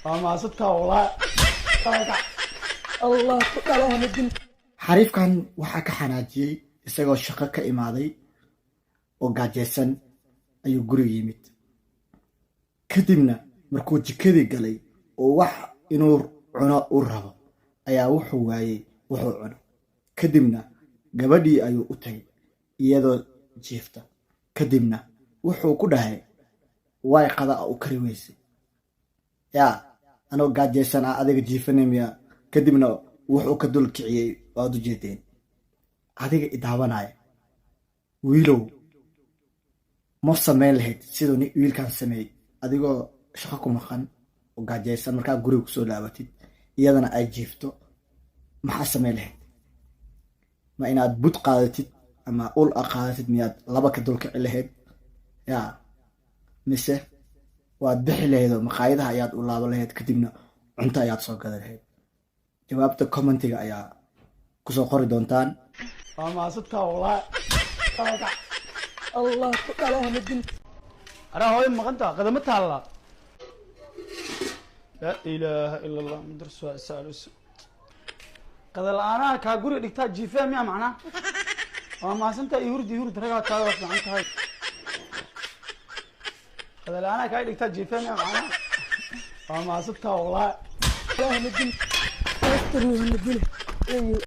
ما صدتها والله. الله كله مدين. xariifkan waxaa ka xanaajiyey isagoo shaqo ka imaaday oo gaajeysan ayuu guriga yimid kadibna markuu jikadii galay oo wax inuu cuno u rabo ayaa wuxuu waayey wuxuu cuno kadibna gabadhii ayuu u tagay iyadoo jiifta kadibna wuxuu ku dhahay way qada u kari weysay yaa anoo gaajeysan adiga jiifanaya kadibna wuxuu ka dul kiciyay waad u jeedeen adiga idaawanaya wiilow ma samayn lahayd sidoo wiilkan sameeyay adigoo shaqo ku maqan oo gaajeysan markaa guriga kusoo laabatid iyadana ay jiifto maxaa samayn lahayd ma inaad bud qaadatid ama ul qaadatid miyaad laba ka dul kici lahayd yaa mise waad bixi lahayd oo maqaayadaha ayaad u laaban lahayd kadibna cunto ayaad soo gadan lahayd jawaabta commentiga ayaa kusoo qori doontaan ما صدتها والله. الله كله مدين. أنا هاي مغنتا قدمتها الله. لا إله إلا الله مدرس سالس. قد الآن كاقولي دكتور جيفام يا معنا. ما سنت يورد رجع تعرف عنك هاي. قد الآن كاي دكتور جيفام يا معنا. ما صدتها والله. كله مدين. أستر مدين.